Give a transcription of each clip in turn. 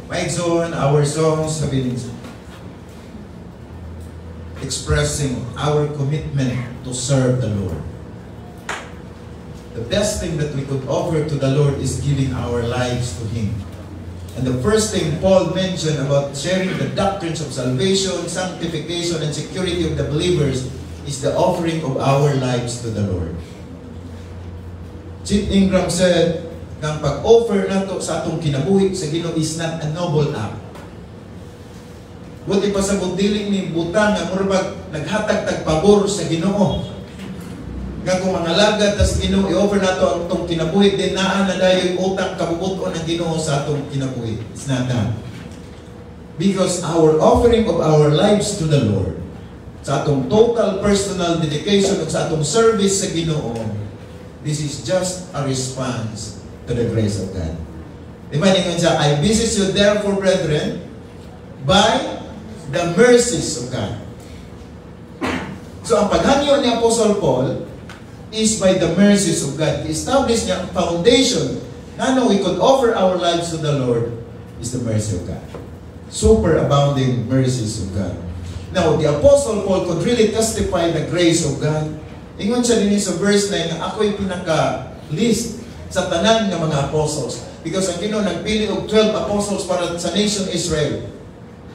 Maigsoon, our songs have been expressing our commitment to serve the Lord. The best thing that we could offer to the Lord is giving our lives to Him. And the first thing Paul mentioned about sharing the doctrines of salvation, sanctification, and security of the believers is the offering of our lives to the Lord. Chief Ingram said, ang pag-offer nato sa atong kinabuhi sa Ginoo is not a noble act. Buti pa sa budiling ni butang nga murag naghatag-tag pabor sa Ginoo. Nga kung mga lagad tas Ginoo i-offer nato ang atong kinabuhi, din naa na dayon utang kabubuton ng Ginoo sa atong kinabuhi. It's not that. Because our offering of our lives to the Lord, sa atong total personal dedication at sa atong service sa Ginoo, this is just a response to the grace of God. Diba ningon siya, I beseech you therefore, brethren, by the mercies of God. So ang paghangyo ni Apostle Paul is by the mercies of God. Establish niya ang foundation na we could offer our lives to the Lord is the mercy of God. Super abounding mercies of God. Now, the Apostle Paul could really testify the grace of God. Ingon siya din sa verse 9 na ako'y pinaka-list sa tanan ng mga apostles. Because ang Ginoo nagpili og 12 apostles para sa nation Israel.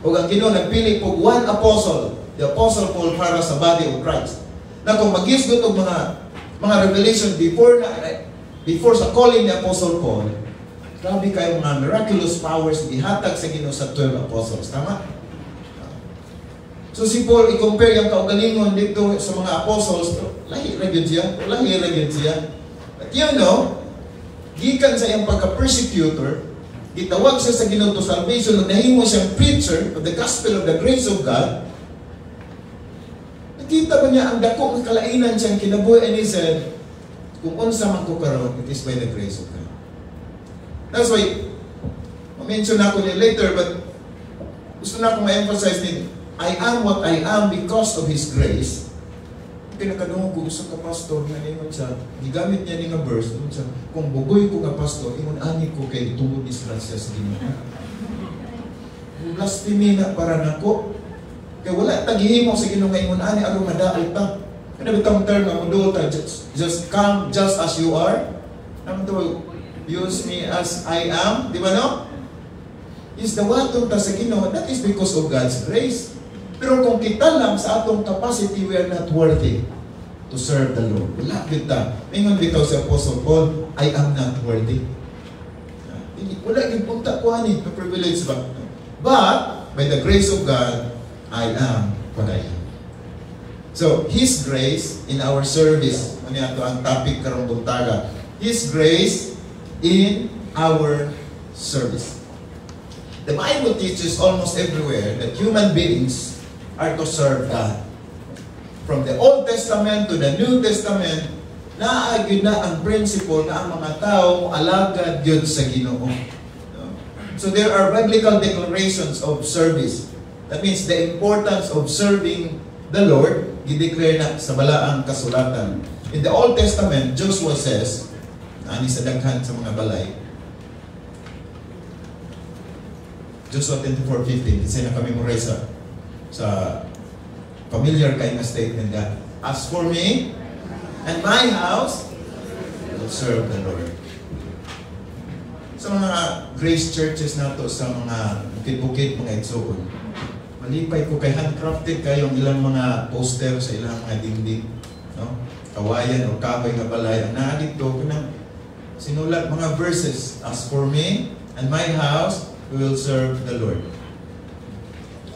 O ang Ginoo nagpili og 1 apostle, the Apostle Paul, para sa body of Christ. Na kung mag-isgot og mga revelation before sa calling ni Apostle Paul, grabe kayo mga miraculous powers ihatag sa Ginoo sa 12 apostles. Tama? So si Paul, i-compare yung kaugalingon dito sa mga apostles, lahi ra gyud siya. But you know, gikan sa iyang pagka-persecutor, gitawag siya sa Ginoo to salvation, ug nahimo siyang preacher of the gospel of the grace of God. Nakita ba niya ang dako ng kalainan siyang kinabuhi, and he said, kung unsa man ko karon, it is by the grace of God. That's why, ma-mention na ako niya later, but gusto na akong ma-emphasize din, I am what I am because of His grace. Pinakadungog ko sa kapastor na ingon siya, gigamit niya ni nga verse, ingon siya, kung bugoy ko nga pastor, ingon ani ko kay tungod is grasya sa Ginoo. Blasphemy na para nako. Kaya wala tagihimo sa Ginoo nga ingon ani aron madaot ta. Ano bitong term nga modul ta, just come just as you are. Naman to, use me as I am, di ba no? Is the watong ta sa Ginoo, that is because of God's grace. Pero kung kita lang sa atong capacity, we are not worthy to serve the Lord. Wala kita. Ingon bitaw si Apostle Paul, I am not worthy. Wala yung punta ko ani, privilege ba? But, by the grace of God, I am what I am. So, His grace in our service, ano yan ang topic karong buntaga, His grace in our service. The Bible teaches almost everywhere that human beings are to serve God. From the Old Testament to the New Testament, naagid na ang principle na ang mga tao alagad yun sa Ginoo. So there are biblical declarations of service. That means the importance of serving the Lord, gideclare na sa balaang kasulatan. In the Old Testament, Joshua says, ani sa daghan sa mga balay, Joshua 24:15, isa na kami-memorize sa familiar kind of statement that, as for me and my house, we will serve the Lord. Sa mga grace churches nato sa mga bukid-bukid, mga igsoon, malipay ko kay handcrafted kayong ilang mga poster sa ilang mga dingding, no? Kawayan o kahoy nga balay. Ang naadito ko ng sinulat mga verses, as for me and my house, we will serve the Lord.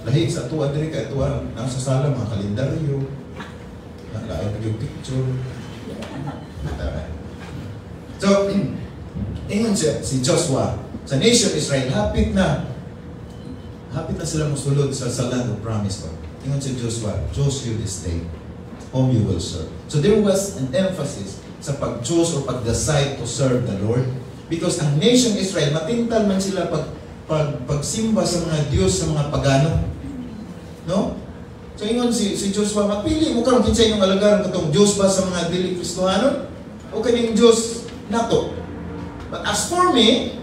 Lahi sa tuwa diri kay tuwa nasa sala mga kalendaryo, lain yung picture. So, ingon siya si Joshua sa nation Israel, hapit na sila musulod sa land of promise ko. Ingon si Joshua, choose you this day whom you will serve. So there was an emphasis sa pag-choose or pag-decide to serve the Lord, because ang nation Israel matintal man sila pagsimba sa mga Diyos, sa mga pagano. No? So ingon si Joshua, mapili mo karon kinsay imong alagaran katong Diyos ba sa mga dili Kristohano o kaning Diyos nato. But as for me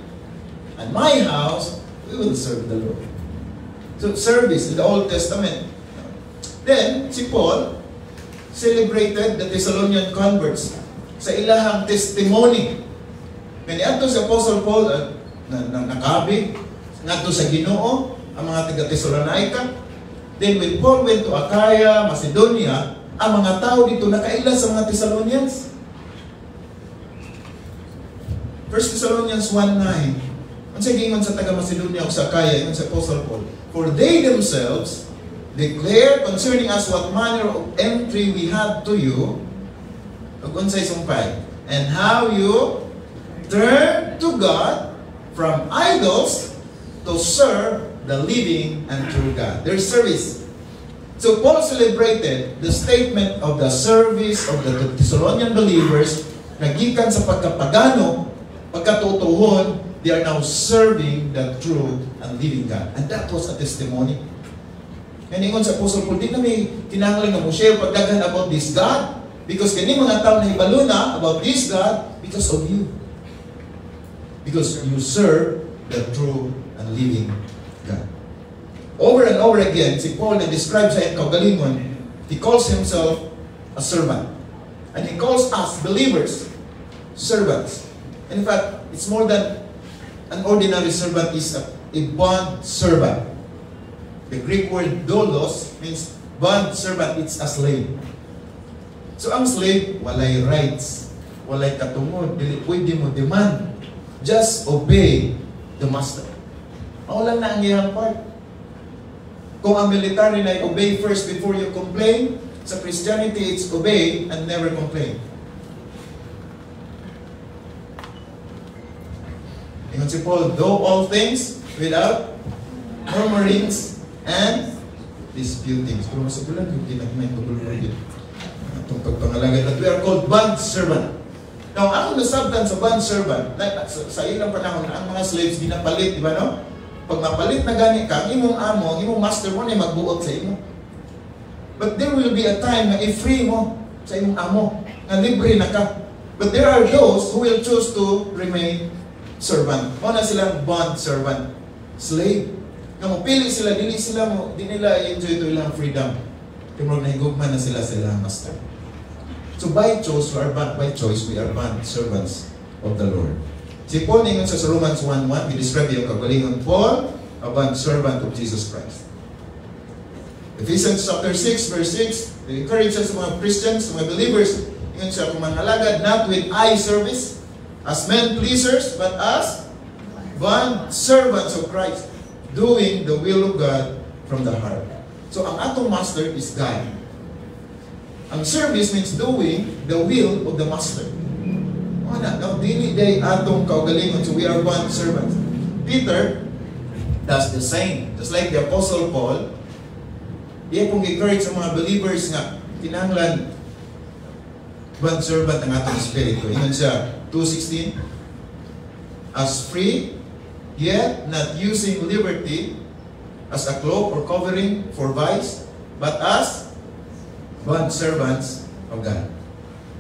and my house, we we will serve the Lord. So service in the Old Testament. Then, si Paul celebrated the Thessalonian converts sa ilahang testimony. Kaniadto si Apostle Paul nakabig ngadto sa Ginoo ang mga taga-Thessalonica. Then when Paul went to Achaia, Macedonia, ang mga tao dito nakaila sa mga Thessalonians. 1 Thessalonians 1:9. Ang sagingon sa taga-Macedonia o sa Achaia, yun sa Apostle Paul, for they themselves declare concerning us what manner of entry we had to you, unsay sumpay, and how you turn to God from idols to serve the living and true God. Their service. So Paul celebrated the statement of the service of the Thessalonian believers na gikan sa pagkapagano, pagkatutuhon, they are now serving the true and living God. And that was a testimony. Kaningon sa Apostle Paul, di na may kinahanglan na mo share pagdagan about this God because kani mga tao na hibalo na about this God because of you. Because you serve the true and living God. Over and over again, si Paul na describe sa iyang kaugalingon, he calls himself a servant. And he calls us, believers, servants. In fact, it's more than an ordinary servant, is a bond servant. The Greek word doulos means bond servant, it's a slave. So ang slave, walay rights, walay katungod, dili pwede mo demand. Just obey the master. Ako lang na ang iyang part. Kung ang military na obey first before you complain, sa Christianity it's obey and never complain. Ingon si Paul, do all things without murmurings and disputings. Pero masagulan yung ginagmay ko dito. Itong pagpangalagay that we are called bond servant. Now, ang nasabtan sa bond servant, sa ilang panahon, ang mga slaves ginapalit, di ba no? Pag mapalit na gani ka, ang imong amo, ang imong master mo na magbuot sa imo. But there will be a time na i-free mo sa imong amo, na libre na ka. But there are those who will choose to remain servant. Mo na silang bond servant, slave. Nga mo pili sila, di nila enjoy to ilang freedom. Kaya nahigugman na sila sa ilang master. So by choice, we are bond servants of the Lord. Si Paul ningon sa Romans 1:1, he described yung kagalingon Paul, a bond servant of Jesus Christ. Ephesians chapter 6, verse 6, he encourages mga Christians, mga believers, ingon siya, kung manalagad, not with eye service, as men pleasers, but as bond servants of Christ, doing the will of God from the heart. So ang atong master is God. Ang service means doing the will of the master. Now, dili day atong kaugalingon, so we are bond servants. Peter does the same. Just like the Apostle Paul, iya pong encourage sa mga believers nga kinahanglan bond servant ang atong espiritu. Ingon siya, 2:16, as free, yet not using liberty as a cloak or covering for vice, but as bond servants of God.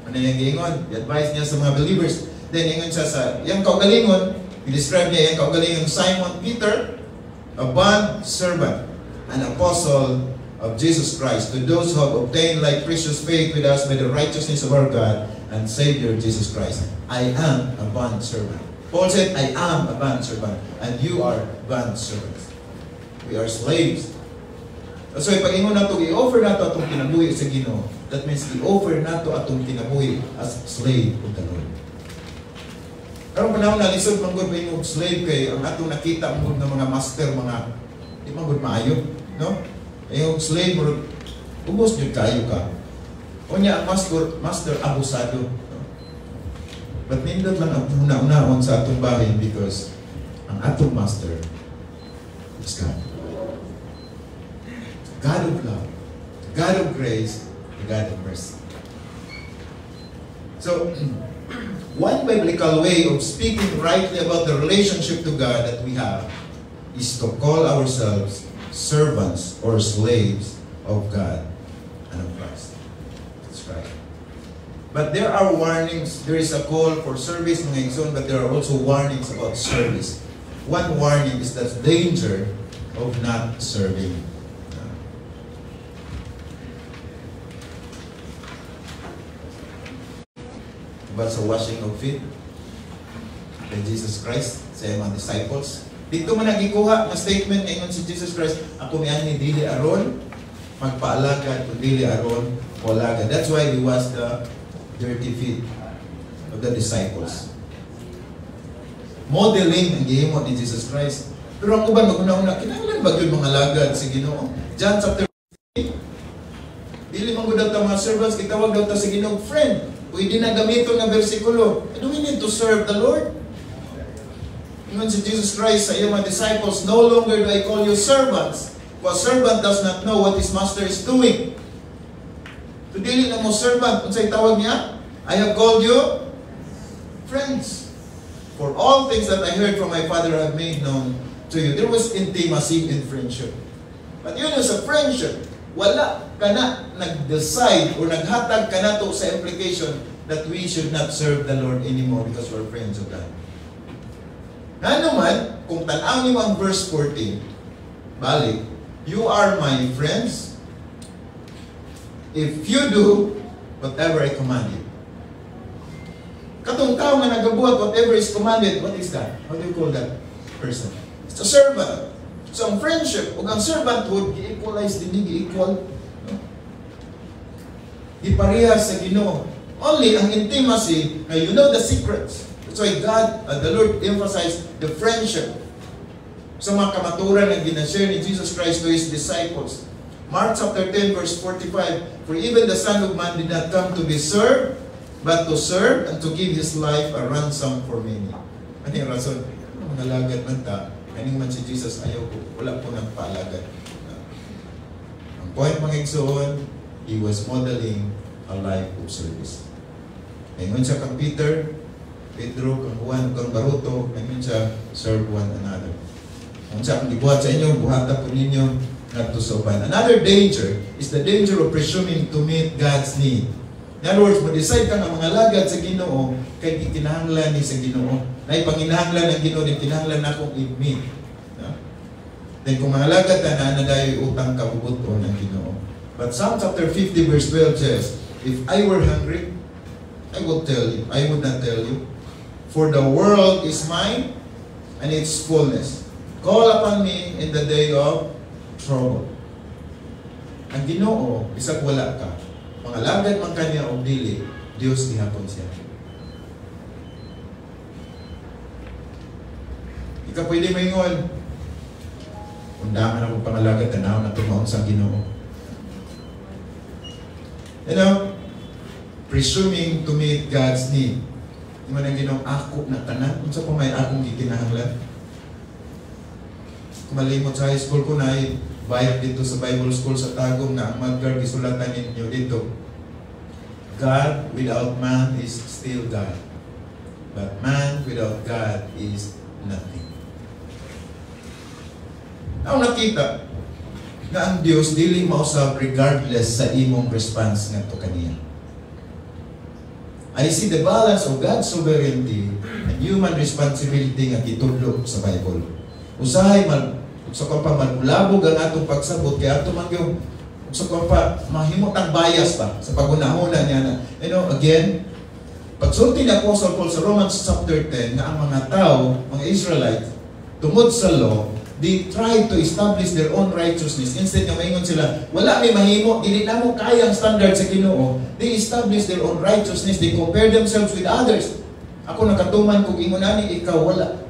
Ano yung giingon? I-advise niya sa mga believers. Then, ingon siya sa yung kaugalingon, i-describe niya yung kaugalingon Simon Peter, a bond servant, an apostle of Jesus Christ, to those who have obtained like precious faith with us by the righteousness of our God and Savior Jesus Christ. I am a bond servant. Paul said, I am a bond servant, and you are bond servants. We are slaves. So, pag-ingon nato, i-offer nato atong kinabuhi sa Ginoo. That means i-offer nato atong kinabuhi as slave of the Lord. Karong panahon na lisod manggod ba yung slave kay ang atong nakita mo ng mga master, mga di manggod maayo, no? Yung slave mo ubos jud kayo ka. Unya ang master abusado. No? But nindot lang ang una-unahon sa atong bahin because ang atong master is God. God of love, God of grace, the God of mercy. So, one biblical way of speaking rightly about the relationship to God that we have is to call ourselves servants or slaves of God and of Christ. That's right. But there are warnings. There is a call for service, mga igsoon, but there are also warnings about service. one warning is the danger of not serving. But sa washing of feet kay Jesus Christ sa mga disciples, dito man nagikuha ng statement ngayon si Jesus Christ, ako miani dili aron magpaalaga o dili aron walaga. That's why we wash the dirty feet of the disciples. Modeling ang gihimo ni Jesus Christ. Pero ang uban maguna-una, kinahanglan ba yun mga lagad sa Ginoo? John chapter 15, dili man gud daw mga servants, gitawag daw ta sa Ginoo friend. Pwede na gamiton ng bersikulo. Do we need to serve the Lord? Ingon si Jesus Christ sa iyong mga disciples, no longer do I call you servants, for a servant does not know what his master is doing. So dili na mo servant, unsay tawag niya? I have called you friends. For all things that I heard from my Father I have made known to you. There was intimacy in friendship. But yun yung sa friendship, wala ka na nag-decide o naghatag ka na to sa implication that we should not serve the Lord anymore because we're friends of God. Ano man, kung tanaw niyo ang verse 14, balik, you are my friends if you do whatever I command you. Katong tao nga nagabuhat whatever is commanded, what is that? How do you call that person? It's a servant. So ang friendship, o ang servanthood, i-equalize din, i-equal. No? Iparehas sa Ginoo. Only ang intimacy, na you know the secrets. That's why God, the Lord emphasized the friendship. Sa mga kamaturan na ginashare ni Jesus Christ to His disciples. Mark chapter 10 verse 45, for even the Son of Man did not come to be served, but to serve and to give His life a ransom for many. Ano yung rason? Mga lagad man ta, kaning man si Jesus ayaw ko, wala po nang paalagad. Ang point mga igsoon, He was modeling a life of service. Ngayon siya kang Peter, Pedro, kang Juan, kang Baruto, ngayon siya serve one another. Kung siya kang gibuhat sa inyo, buhata po ninyo not to soban. Another danger is the danger of presuming to meet God's need. In other words, mag-decide ka ng mga lagad sa Ginoo, kay kinahanglan ni sa Ginoo. Na ipanginahanglan ng Ginoo, din kinahanglan na akong i-meet. No? Then kung mga lagad na nadayo utang kabubuto ng Ginoo. But Psalm chapter 50 verse 12 says, if I were hungry, I would tell you. I would not tell you. For the world is mine and its fullness. Call upon me in the day of trouble. Ang Ginoo, isag wala ka. Mga lagad man kanya o dili, Diyos ihapon siya. Ika pwede maingon, undangan akong pangalagad, tanaw na tumaon sa Ginoo. You know, presuming to meet God's need. Yung mga Ginoo, ako na tanan, kung sa may akong gikinahanglan. Kung malimot sa high school ko na bayad dito sa Bible School sa Tagum na ang mag-guard isulatan ninyo dito. God without man is still God. But man without God is nothing. Now nakita na ang Diyos dili mausab regardless sa imong response ngadto kaniya. I see the balance of God's sovereignty and human responsibility nga gitudlo sa Bible. Usahay sa so, pa magulabog ang atong pagsabot kaya ato man yung sa so, pa mahimot ang bias ba sa pagunahuna niya na again pagsulti ni Apostle Paul sa Romans chapter 10 na ang mga tao, mga Israelites tungod sa law, they try to establish their own righteousness. Instead nga maingon sila, wala may mahimo, dili na mo kaya ang standard sa Ginoo. They establish their own righteousness, they compare themselves with others. Ako nakatuman kung ingon ani ikaw wala.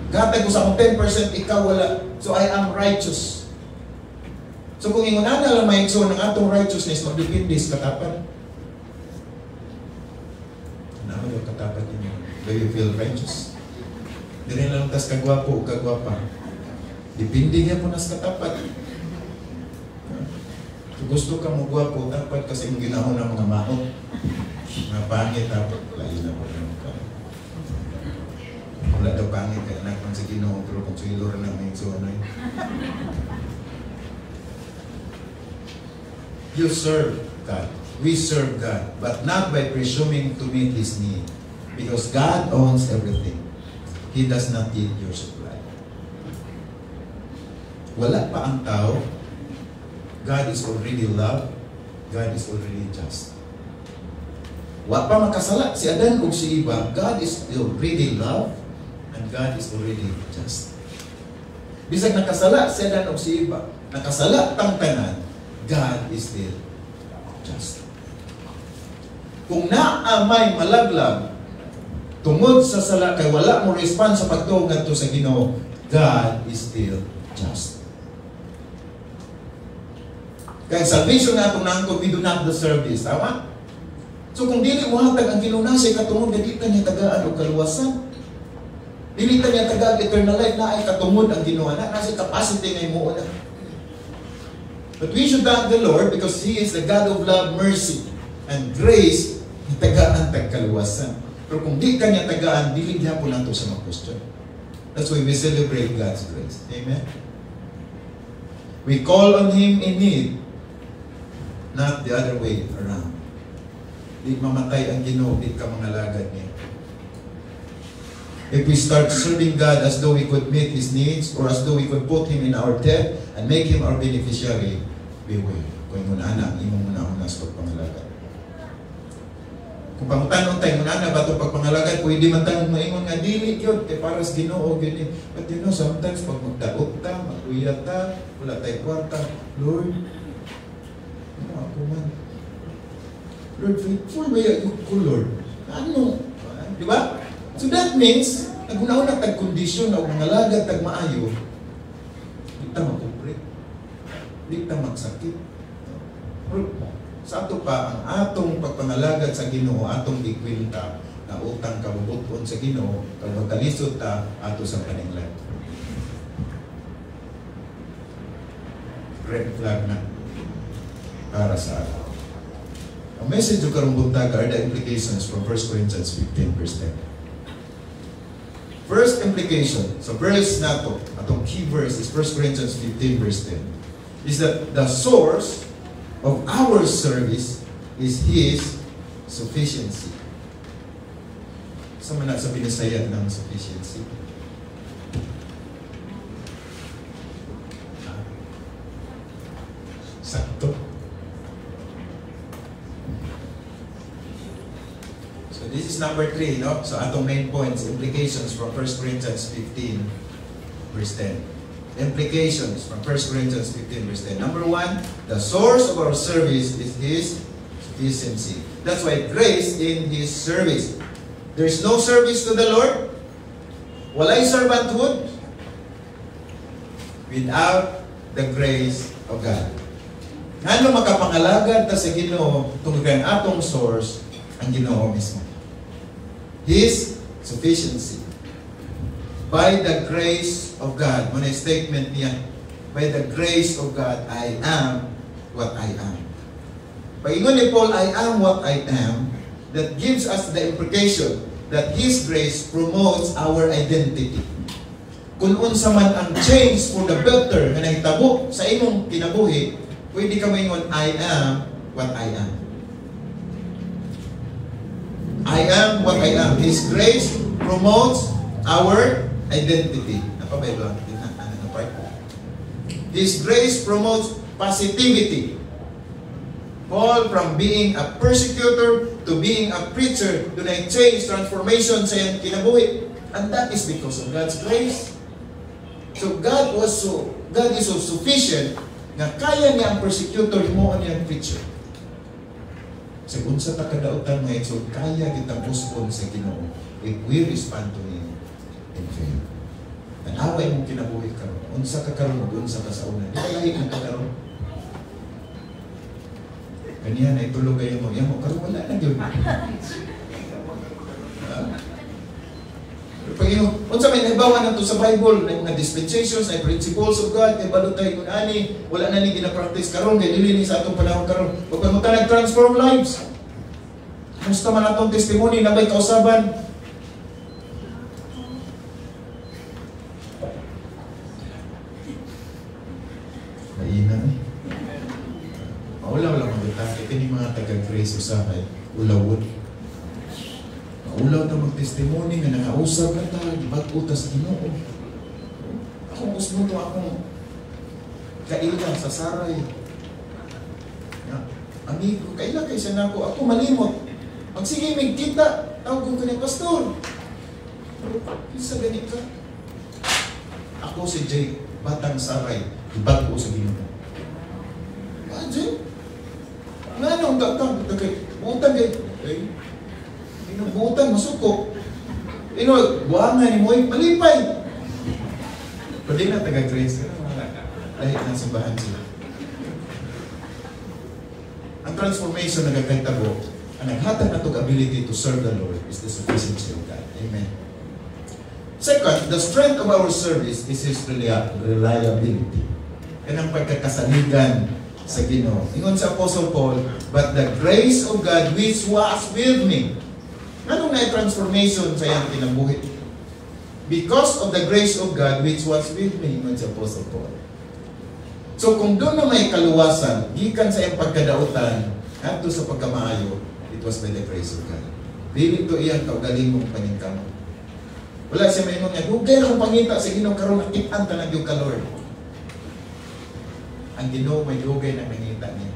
Gatag ko sa akong 10%, ikaw wala. So I am righteous. So kung ingunan na lang maigsoon ng atong righteousness, magdepende sa katapat. Ano yung katapat ninyo? Do you feel righteous? Hindi rin lang tas kagwapo o kagwapa. Depende niya po na sa katapat. Kung gusto ka mo gwapo, dapat kasi yung ginahon ng mga mahot. Mga pangit, dapat layo na po. Wala daw pangit kaya anak man sa Ginoo pero kung suilor na may suanoy. You serve God. We serve God, but not by presuming to meet His need. Because God owns everything. He does not eat your supply. Wala pa ang tao. God is already love. God is already just. Wa pa makasala si Adan o si Eva. God is already love and God is already just. Bisag nakasala si Adan o si Eva, nakasala tang tanan, God is still just. Kung naamay malaglag tungod sa sala kay wala mo response sa pagtuo ngadto sa Ginoo, God is still just. Kaya salvation na itong nangkod, we do not deserve this. Tama? So kung dili mo hatag ang Ginoo na siya katungod, dili ka niya tagaan o kaluwasan. Dili ka niya tagaan eternal life na ay katungod ang Ginoo na. Kasi capacity ngay mo na. But we should thank the Lord because He is the God of love, mercy, and grace na tagaan tag kaluwasan. Pero kung di ka niya tagaan, dili niya po lang ito sa mga question. That's why we celebrate God's grace. Amen? We call on Him in need, not the other way around. Di mamatay ang Ginoo, di ka mga lagad niya. If we start serving God as though we could meet His needs or as though we could put Him in our debt and make Him our beneficiary, we will. Kung muna na, imong muna sa pagpangalagad. Kung pangutanong tayo muna na ba ito pagpangalagad, pwede man tayong maingon nga dili yun, kaya para sa Ginoo, gini. But you know, sometimes pag magdaot ta, maguyat ta, wala tayo kwarta, Lord, ano ako man? Lord, faithful ba yung ko, Lord? Ano? Di ba? So that means, nag-una-una tag-kondisyon na mga lagad tag-maayo, di ta makumpre, di ta magsakit. Sa ato pa, ang atong pagpangalagad sa Ginoo, atong ikwinta na utang kabubuton sa Ginoo, kag magkalisod ta ato sa paninglan. Red flag na para sa ato. Ang message ng karong buntag are the implications from 1 Corinthians 15 verse 10. First implication, so verse na to, atong key verse is 1 Corinthians 15 verse 10, is that the source of our service is His sufficiency. Sa mana sa Binisaya ng sufficiency? Sakto. So this is number 3, no? So atong main points, implications from 1 Corinthians 15 verse 10. Implications from 1 Corinthians 15 verse 10. Number 1, the source of our service is His sufficiency. That's why grace in His service. There's no service to the Lord. Walay servanthood without the grace of God. Ano makapangalagad ta sa Ginoo tungod kay atong source ang Ginoo mismo. His sufficiency. By the grace of God, muna statement niya, by the grace of God, I am what I am. Paingon ni Paul, I am what I am, that gives us the implication that His grace promotes our identity. Kung unsa man ang change for the better na nahitabo sa imong kinabuhi, pwede ka maingon, I am what I am. I am what I am. His grace promotes our identity. Napabaylo ang part. His grace promotes positivity. Paul, from being a persecutor to being a preacher, doon ay change, transformation sa iyang kinabuhi. And that is because of God's grace. So God is so sufficient na kaya niya ang persecutor mo ang iyang preacher. Sa unsa ta kadautan nga so kaya kitang respond sa Ginoo if we respond to Him in faith. And away mong kinabuhi karon. Unsa ka karon ug unsa ka sa una. Di ba lahi ang karon? Kaniya na itulog kayo mo. Yan mo karon wala na gyud. Pag unsa may nahibawan nato sa Bible na mga dispensations, na principles of God, kay balutay kun ani, wala na ni gina-practice karon kay dili ni sa atong panahon karon. Ug kung ta nag-transform lives. Musta man atong testimony na may kausaban. Maina eh. Wala magdata. Ito ni mga taga-grace usakay. Ulawod. ulaw ta mag-testimony nga nangausap na ta, gibag-o ta sa Ginoo. Akong usmo to akong kailan sa saray. Amigo, kailan kayo siya na ako malimot. Pag sige, may kita, tawag ko ka pastor. Isa ganit ka. Ako si Jay, batang saray, ibag ko sa Ginoo. Jay? Nga nung tatang, butan kayo. Butan, masuko. Buwangan ni Moy, malipay. Pwede na taga-grace. Lahit ng simbahan sila. Ang transformation na nagkakitabo, ang naghatag na itong ability to serve the Lord is the sufficiency of God. Amen. Second, the strength of our service is His reliability. Yan ang pagkakasaligan sa Ginoo. Ingon sa Apostle Paul, but the grace of God which was with me. Anong na-transformation sa iyang kinabuhi? Because of the grace of God which was with me, ingon sa Apostle Paul. So kung doon na may kaluwasan, gikan sa iyang pagkadautan, ato sa pagkamaayo, it was by the grace of God. Dili to iyang kaugaling mong paningkam. Wala siya may mga, dugay akong pangita sa Ginoo karon nakitaan ta na gyud ka Lord. Ang Ginoo may dugay na pangita niya.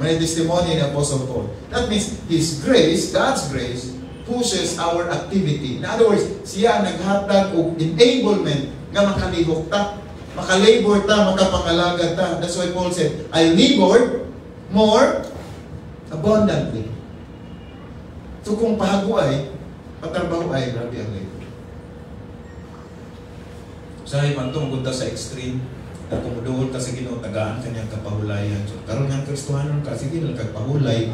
May testimony ni Apostle Paul. That means His grace, God's grace, pushes our activity. In other words, siya naghatag og enablement nga makalihok ta. Makalabor ta, makapangalaga ta. That's why Paul said, I labored more abundantly. So kung pahago ay, patrabaho ay, grabe ang labor. Sabi man itong gunta sa extreme, na kumuduhol ka sa Ginoo, tagaan kanyang kapahulayan. So karon nga Kristohanon ka, sige lang kagpahulay.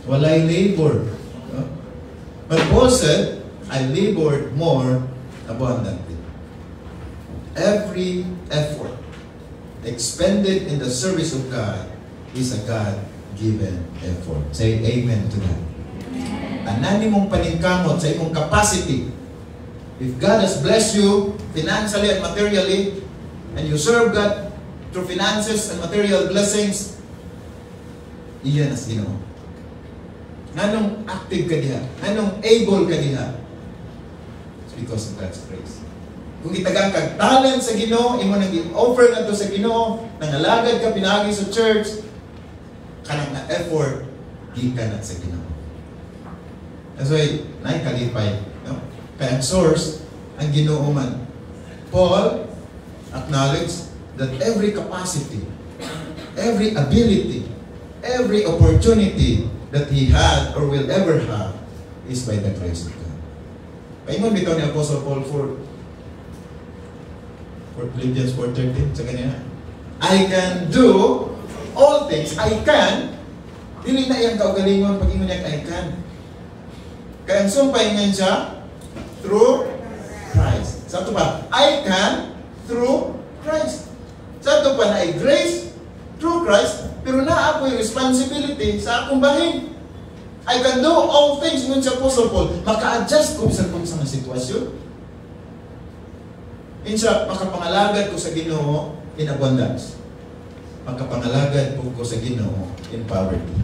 Walay labor. But Paul said, I labored more abundantly. Every effort expended in the service of God is a God-given effort. Say amen to that. Anani mong paningkamot sa imong capacity. If God has blessed you financially and materially, and you serve God through finances and material blessings, iyan as Ginoo. Nganong active ka diha? Nganong able ka diha? It's because of God's grace. Kung itagang kag talent sa Ginoo, imo nang i-offer na to sa Ginoo, nangalagad ka pinagi sa church, kanang na effort, gikan na sa Ginoo. That's why, naikalipay. No? Kaya ang source, ang Ginoo man. Paul acknowledged that every capacity, every ability, every opportunity that he had or will ever have is by the grace of God. Paingon bitaw ni Apostle Paul for Philippians 4:13 sa kanina. I can do all things. I can. Dili na iyang kaugalingon pag ingon niya I can. Kaya ang sumpay nga siya through Christ. Sa ito pa, I can through Christ. Sa ito pa na ay grace through Christ, pero na ako'y responsibility sa akong bahin. I can do all things ngun sa Apostle Paul. Maka-adjust ko sa kung sa sitwasyon. Insya, makapangalagad ko sa Ginoo in abundance. Makapangalagad po ko sa Ginoo in poverty.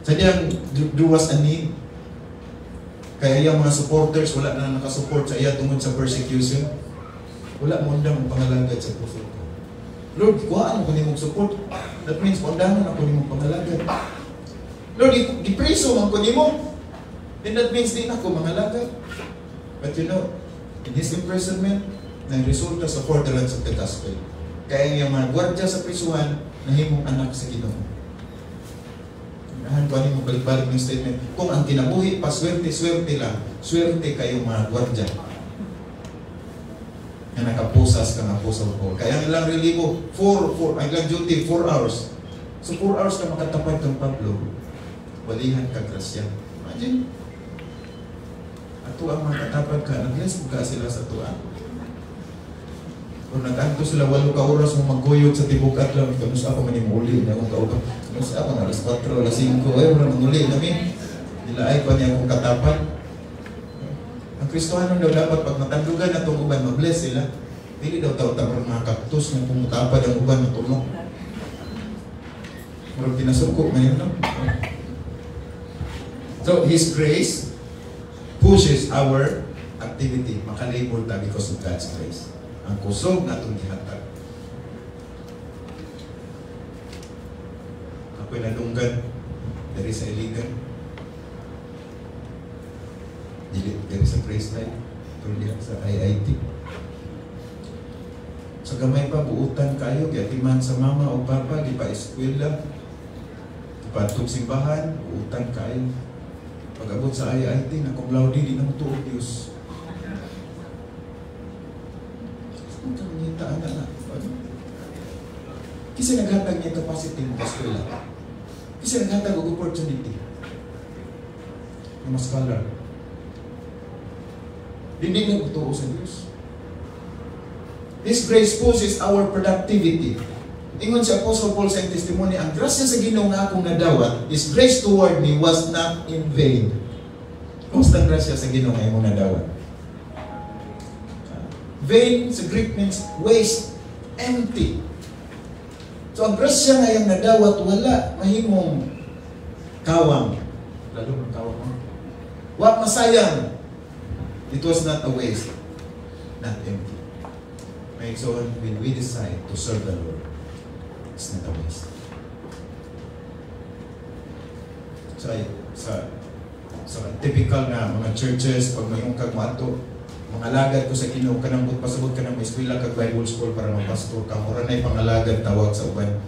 Sa diyang duwas ani, kaya yung mga supporters, wala na nakasupport sa iya tungod sa persecution. Wala mo undang pangalagad sa puso ko. Lord, kuhaan ko ni mong support. That means, undangan ako ni mong pangalagad. Lord, ipreso man ko ni mo. Then that means, di na ako mangalagad. But you know, in his imprisonment, nagresulta sa furtherance of the gospel. Kaya yung mga gwardya sa prisuhan, nahimong anak sa Ginoo. Nahan ko mo balik-balik ng statement. Kung ang kinabuhi pa, swerte-swerte lang, swerte kayong mga gwardya. Na nakapusas ka ng Apostle Paul. Kaya ang ilang relibo, ang ilang duty, 4 hours. So 4 hours ka makatapat ng Pablo. Walihan ka grasya. Imagine. Ato ang makatapat ka, nag-bless ka sila sa tuwa. Kung nag-anto sila 8 ka oras mo magkuyog sa tibok at lang, kanus ako manimuli na akong kaupa. Kanus ako na alas 4, alas 5, wala manguli namin. Nilaay pa niya akong katapat. Ang Kristohanon daw dapat pag natandugan na itong uban, mag-bless sila. Hindi daw tao-tao mga kaktus na pumutapad ang uban na tunog. Murag pinasuko man yun, no? So, His grace pushes our activity. Makalabor ta because of God's grace. Ang kusog na itong gihatag. Ako'y nadunggan. There is a iligan. There is a praise life. Tuloy sa IIT. Sa gamay pa, buutan kayo, gatiman sa mama o papa, di pa eskwela, di pa itong simbahan, buutan kayo. Pag-abot sa IIT, na kung laudi, di nang tuog Diyos. Saan ka mangitaan na? Kasi naghatag niya capacity ng eskwela. Kasi naghatag og opportunity. Na mas scholar. Hindi nagtuo sa Diyos. This grace pushes our productivity. Ingon si Apostle Paul sa testimony, ang grasya sa Ginoo nga akong nadawat, His grace toward me was not in vain. Kumusta ang grasya sa Ginoo nga imong nadawat? Vain sa Greek means waste, empty. So ang grasya nga yung nadawat, wala mahimong kawang. Lalo ng kawang. What masayang? It was not a waste, not empty. Right? So when we decide to serve the Lord, it's not a waste. Sa typical na mga churches, pag mayroong kagmato, mga alagad ko sa Ginoo, kanang pasabot ka ng eskwela kag Bible school para mag-pastor ka, mura na pangalagad tawag sa uban.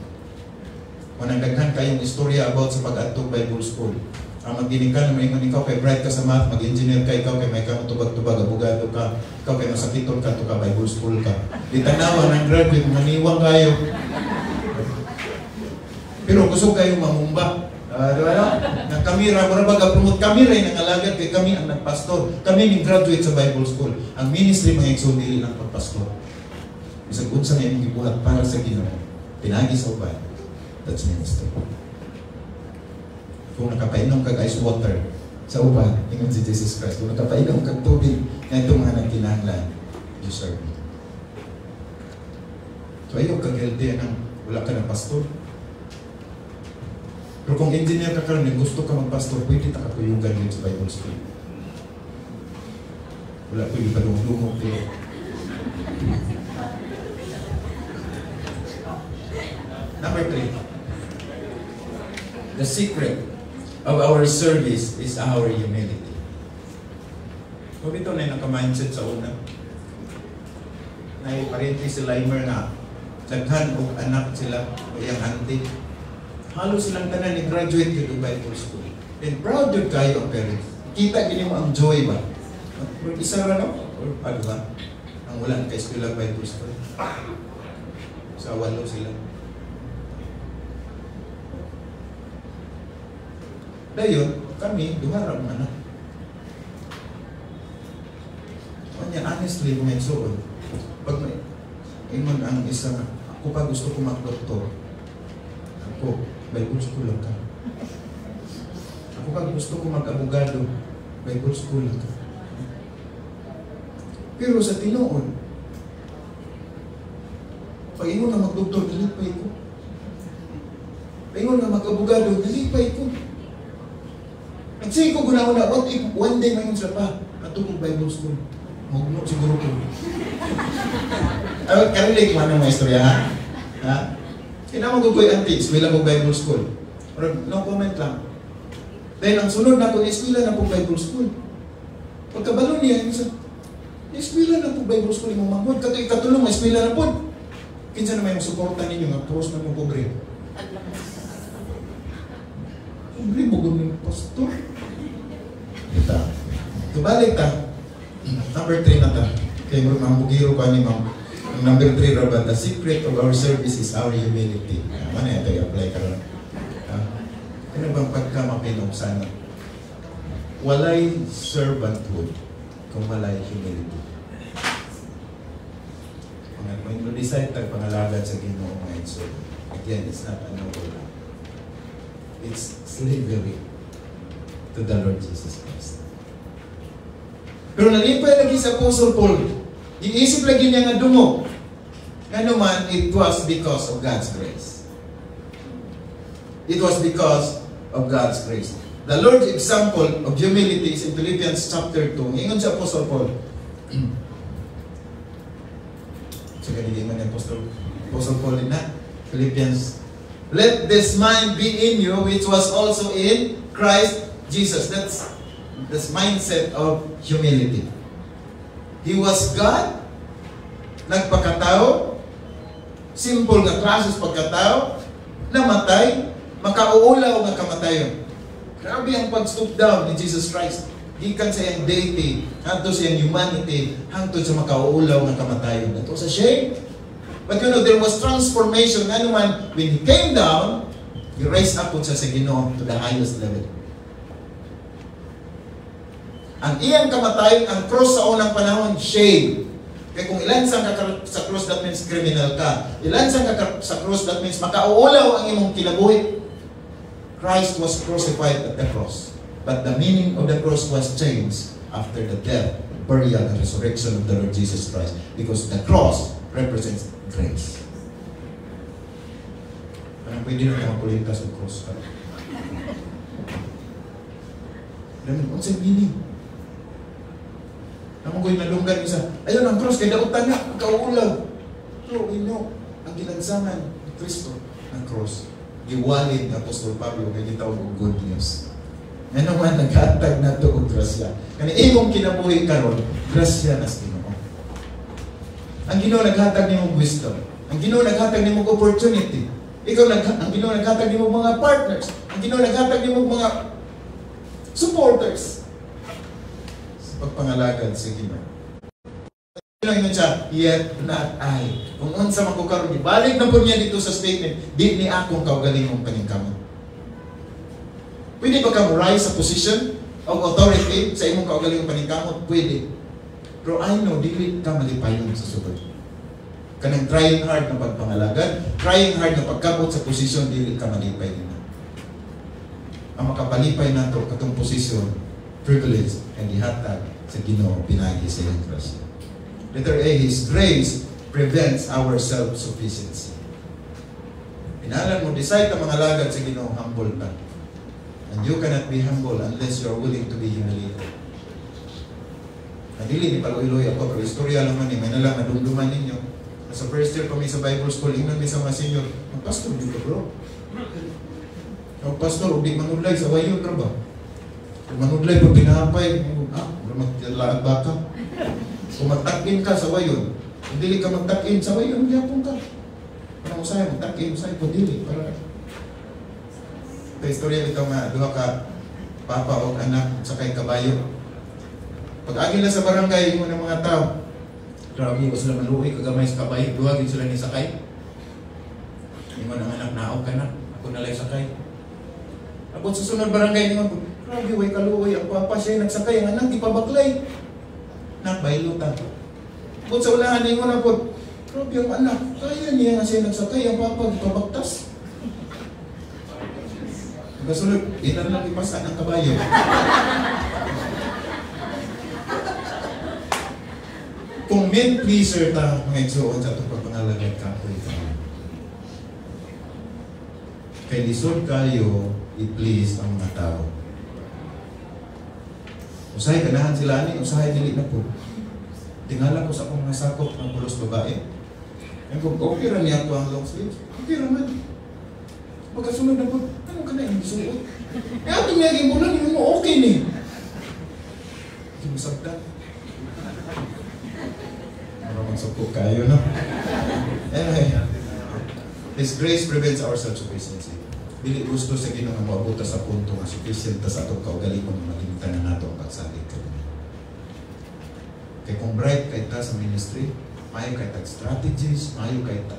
Kung nagdaghan kayong istorya about sa pag-atog Bible school, magdinig ka na maingon ikaw kay bright ka sa math, mag-engineer ka, ikaw kay may ka tubag-tubag, abogado ka, ikaw kay masakiton ka, to ka Bible school ka. Di tanawa ng graduate, maniwang kayo. Pero gusto kayong mamumba. Diba no? Ng kamera, mura ba ka-promote kami rin ang alagad kay kami ang nagpastor. Kami ning graduate sa Bible school. Ang ministry mga eksundili ng pagpastor. Isang unsa nga yung gibuhat para sa Ginoo. Pinagi sa uban. That's ministry. Kung nakapainom kag ice water sa uban, ingon si Jesus Christ, kung nakapainom kag tubig na itong mga nagkinahanglan, you serve me. So ayaw kag healthy ng wala ka ng pastor. Pero kung engineer ka karon, gusto ka magpastor, pwede ta kakuyugan din sa Bible school. Wala pwede pa lumog pero Number 3. The secret of our service is our humility. Kung ito na yung naka-mindset sa una, na parenti si Limer na daghan o anak sila o yung auntie. Halos silang tanan ni graduate ka Bible school. And proud yun kayo ang parents. Kita gini mo ang joy ba? Isa ra no? Or ano ba? Ang wala kay eskwela Bible school. Sa walo sila. Dayon, kami, duharap na na. Kanya, honestly, kung suon, pag may, ingon ang isang, ako pa gusto ko mag-doktor. Ako, Bible school lang ka. Ako pa gusto ko mag-abogado. Bible school lang ka. Pero sa tinuon, pag ingon na mag-doktor, nalipay ko. Pag ingon na mag-abogado, nalipay ko. Kasi ko guna-una, what if one day mayon sa pa, natulog Bible school. Magno siguro ko. Karinig man ang mga istorya, ha? Kinamang ko ko'y antiques, may lang Bible school. Pero no comment lang. Dahil ang sunod na po, eskwela na po Bible school. Pagkabalo niya, eskwela na po Bible school, imong manghod. Katulong, eskwela na po. Kinsa na may suporta ninyo, nga cross na mo pobre. Pobre mo gano'n pastor. Ito. Tubalik ta. Number 3 na ta. Kaya mo mambugiro pa ni ma'am. Ang number 3 rabat, the secret of our service is our humility. Ano ito i-apply ka rin? Ano bang pagkamapilong sana? Walay servanthood kung walay humility. Kung decide tag pangalagad sa Ginoo mga inso, again, it's not a noble act. It's slavery to the Lord Jesus Christ. Pero nalipay lagi sa Apostle Paul, iisip lagi niya nga dungo. Nga naman, it was because of God's grace. It was because of God's grace. The Lord's example of humility is in Philippians chapter 2. Ingon si Apostle Paul. So, ganili man ni Apostle Paul din na. Philippians. Let this mind be in you, which was also in Christ Jesus. That's this mindset of humility. He was God, nagpakatao, simple nga klases pagkatao, namatay, makauulaw nga kamatayon. Grabe ang pag-stoop down ni Jesus Christ. Gikan sa iyang deity, hangtod sa iyang humanity, hangtod sa makauulaw nga kamatayon. Ito sa shame. But you know, there was transformation. Ano man, when He came down, He raised up sa Ginoo to the highest level. Ang iyang kamatayon, ang cross sa unang panahon, shame. Kaya kung ilansang ka sa cross, that means criminal ka. Ilansang ka sa cross, that means makauulaw ang imong kinabuhi. Christ was crucified at the cross. But the meaning of the cross was changed after the death, burial, and resurrection of the Lord Jesus Christ. Because the cross represents grace. Parang pwede na makulita sa cross. What's the meaning? Naman ko'y nalunggan isa, ayun ang cross, kaya dautan na, kauulaw. So, ang ginagsangan ni Kristo ng cross. Giwalid ng Apostol Pablo, kaya gitawag ng good news. Yan naman, naghatag na ito o grasya. Kani imong kinabuhi karon, grasya na sa Ginoo. Ang Ginoo naghatag ni mong wisdom. Ang Ginoo naghatag ni mong opportunity. Ang Ginoo naghatag ni mong mga partners. Ang Ginoo naghatag ni mong mga supporters. Pagpangalagad sa Ginoo. Yun siya, yet not I. Kung unsa makukaroon, balik na po niya dito sa statement, di ni akong kaugaling mong paningkamot. Pwede ba ka rise sa position of authority sa imong kaugaling mong paningkamot? Pwede. Pero I know, dili ka malipayon sa sugod. Kanang trying hard na pagpangalagad, trying hard na pagkabot sa posisyon, dili ka malipay din. Ang makapalipay na ito, katong posisyon, privilege, and ihatag sa Ginoo pinagi sa iyong grasya. Letter A, His grace prevents our self-sufficiency. Pinahalan mo, decide ka mga lagad sa Ginoo, humble ka. And you cannot be humble unless you are willing to be humiliated. Nadili ni Paloy-Loy ako, pero istorya lang man may nalang nadumduman ninyo. Sa first year kami sa Bible School, ingnan mi sa mga senior, pastor dito bro. Pastor, hindi manudlay sa wayon ka ba? Kung manudlay pag pinahapay, magtilaan baka. Kung magtakin ka sa wayon, kung dili ka magtakin sa wayon, yapon ka. Parang usahay, magtakin, usahay po dili. Para ito istorya ito nga, duha ka papa o anak sakay kabayo. Pag agil na sa barangay mo ng mga tao, grabe ko sila maluwi, kagamay sa kabayo, duwagin sila ni sakay. Hindi mo ng anak, naog ka na, ako nalay sakay. Abot sa sunod barangay ni mo, grabe, way kaluwi, ang papa siya nagsakay, ang anak, ipabaklay. Nakbailutan. Abot sa ulahan ni mo na po, grabe ang anak, kaya niya nga siya nagsakay, ang papa, ipabaktas. Kasunod, di na lang ipasan ang kabayo. Kung men pleaser ta, mga igsoon sa itong pagpangalagad ka, kay lisod kayo, i-please ang mga tao. Usahay, ganahan sila ni, usahay dili na po. Tingala ko sa akong mga sakop ng pulos babae. Ang kung okay rin niya ko ang long sleeves, okay naman. Pagkasunod na po, ano ka na yung suot? Eh, ating naging bulan, yung mo okay ni. Hindi mo sagda. Maramang sakop kayo, no? Anyway, His grace prevents our self-sufficiency. Dili gusto sa Ginoo nga moabot sa punto nga sufficient ta sa atong kaugalingon nga malimtan na nato ang pagsalig ka. Kay kung bright kay ta sa ministry, mayo kay tag strategies, mayo kay ta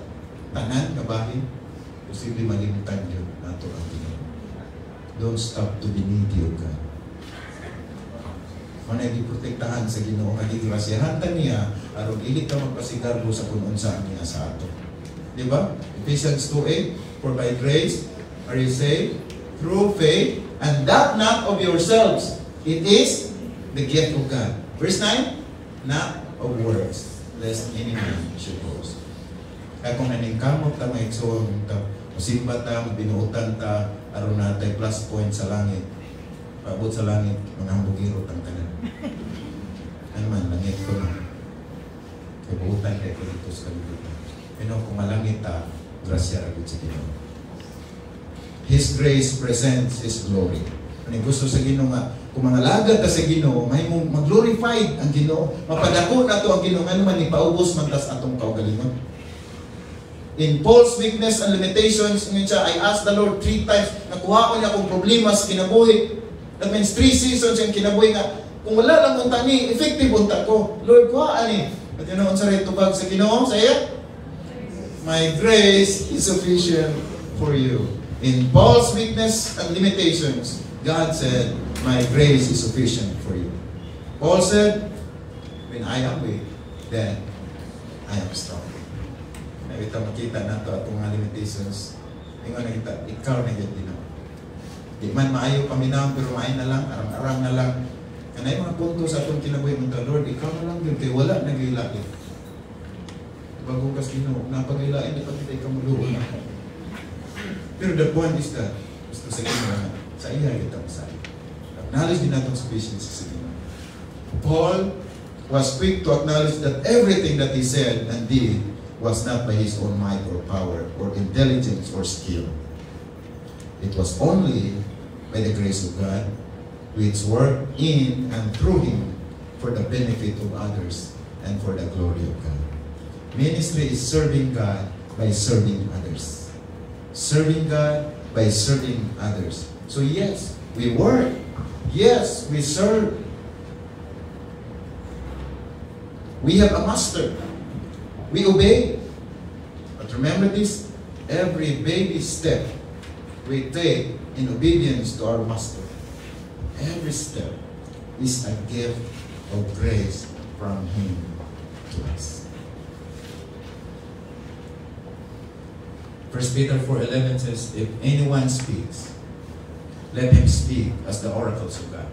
tanan nga bahin, posible malimtan yun nato ang Ginoo. Don't stop to be needy of God. Manay giprotektahan sa Ginoo nga gigrasyahan ta niya aron dili ta magpasigarbo sa kun unsa niya sa ato. Di ba? Ephesians 2:8, for by grace are you saved through faith, and that not of yourselves. It is the gift of God. Verse 9, not of works, lest any man should boast. Kaya kung naningkamot ta, maigsoon ta, masimba ta, binuutan ta, aron natay plus point sa langit. Paabot sa langit, mga hambugiro ang tanan. Ano man, langit ko na. Kabuutan kayo ko dito sa kalibutan. Pero kung malangit grasya agad sa Ginoo. His grace presents His glory. Ano gusto sa Ginoo nga, kung mga lagad ta sa Ginoo, may mag-glorified ang Ginoo, mapadako na to ang Ginoo, ano man ipaubos man tas atong kaugalingon. In Paul's weakness and limitations, I asked the Lord 3 times, nakuha ko niya akong problema sa kinabuhi. That means 3 seasons yung kinabuhi nga, kung wala lang unta ni, effective unta ko. Lord, kuha ani. At yun ang sarili tubag sa Ginoo, sa iya? My grace is sufficient for you. In Paul's weakness and limitations, God said, my grace is sufficient for you. Paul said, when I am weak, then I am strong. Ito makita na ito atong mga limitations. Ingon na kita, ikaw na yun din ako. Di man maayo paminaw, pero maayo na lang, arang-arang na lang. Kanay mga punto sa atong kinabuhi mo, Lord, ikaw na lang yun, kaya wala nag-ilain. Bago kas Ginoo, napag-ilain, di pa kita ikaw maluon ako. Pero the point is that, gusto sa Ginoo, sa iya kita masabi. Acknowledge din natong sufficiency sa Ginoo. Paul was quick to acknowledge that everything that he said and did was not by his own might or power or intelligence or skill. It was only by the grace of God, which worked in and through him for the benefit of others and for the glory of God. Ministry is serving God by serving others. Serving God by serving others. So yes, we work. Yes, we serve. We have a master. We obey. But remember this, every baby step we take in obedience to our master, every step is a gift of grace from him to us. 1 Peter 4:11 says, if anyone speaks, let him speak as the oracles of God.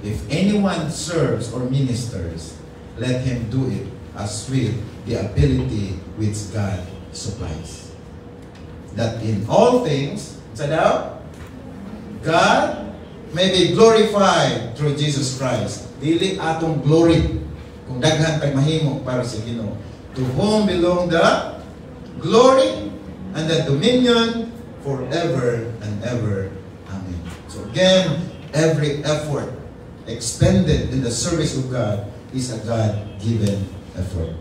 If anyone serves or ministers, let him do it as with the ability which God supplies. That in all things, God may be glorified through Jesus Christ. Dili atong glory kung daghan pay mahimo para sa Ginoo. To whom belong the glory and the dominion forever and ever. Amen. So again, every effort expended in the service of God is a God-given effort.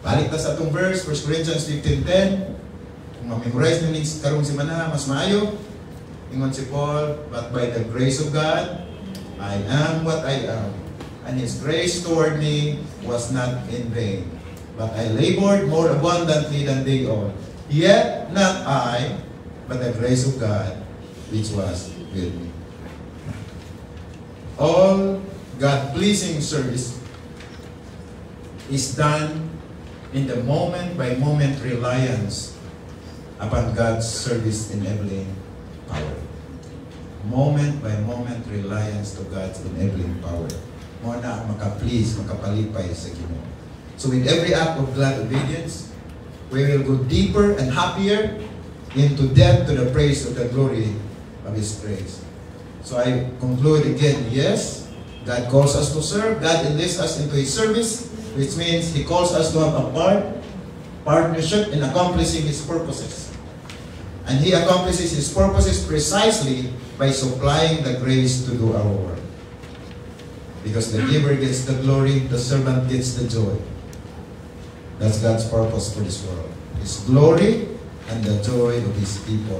Balik ta sa atong verse, 1 Corinthians 15:10. Kung ma-memorize nyo ni karong simana, mas maayo. Ingon si Paul, but by the grace of God, I am what I am. And His grace toward me was not in vain. But I labored more abundantly than they all. Yet not I, but the grace of God, which was with me. All God-pleasing service is done in the moment-by-moment reliance upon God's service enabling power. Moment-by-moment reliance to God's enabling power. Mo na maka-please, makapalipay sa Ginoo. So with every act of glad obedience, we will go deeper and happier into depth to the praise of the glory of His grace. So I conclude again, yes, God calls us to serve. God enlists us into His service, which means He calls us to have a partnership in accomplishing His purposes. And He accomplishes His purposes precisely by supplying the grace to do our work. Because the giver gets the glory, the servant gets the joy. That's God's purpose for this world. His glory and the joy of His people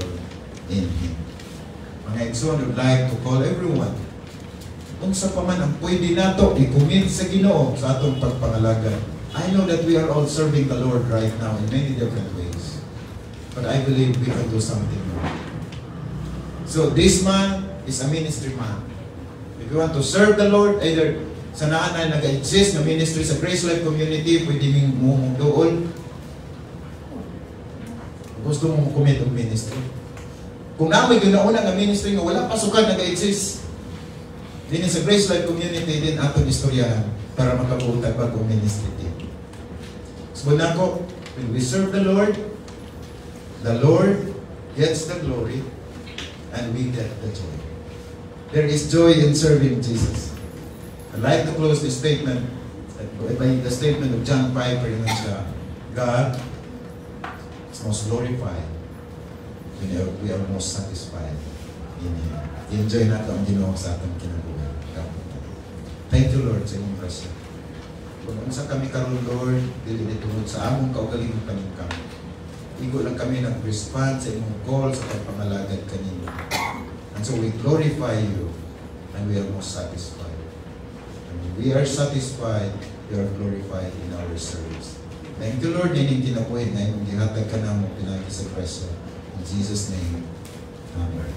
in Him. Mga igsoon, I would like to call everyone, kung sa paman ang pwede nato, i-commit sa Ginoo sa atong pagpangalaga. I know that we are all serving the Lord right now in many different ways. But I believe we can do something more. So this man is a ministry man. If you want to serve the Lord, either sa naanay nag-exist na ministry sa Grace Life Community, pwede mong doon. Gusto mong commit ang ministry. Kung namin ginauna ng ministry nga wala pasukan nag-exist, din sa Grace Life Community din atong istoryahan para makabuutag bagong ministry din. So when we serve the Lord gets the glory, and we get the joy. There is joy in serving Jesus. I'd like to close this statement by the statement of John 5, where yun siya, God is most glorified when we are most satisfied in Him. I-enjoy natin ang Ginoo sa atong kinabuhi. Thank you, Lord, sa inyong grasya. Kung unsa kami karon, Lord, dili tungod sa among kaugalingong paningkam. Igo lang kami nag-respond sa imong call sa pagpangalagad kanino. And so we glorify you and we are most satisfied. And when we are satisfied, you are glorified in our service. Thank you, Lord, nining kinabuhi na imong gihatag ka namo pinagi sa grasya. In Jesus' name, Amen.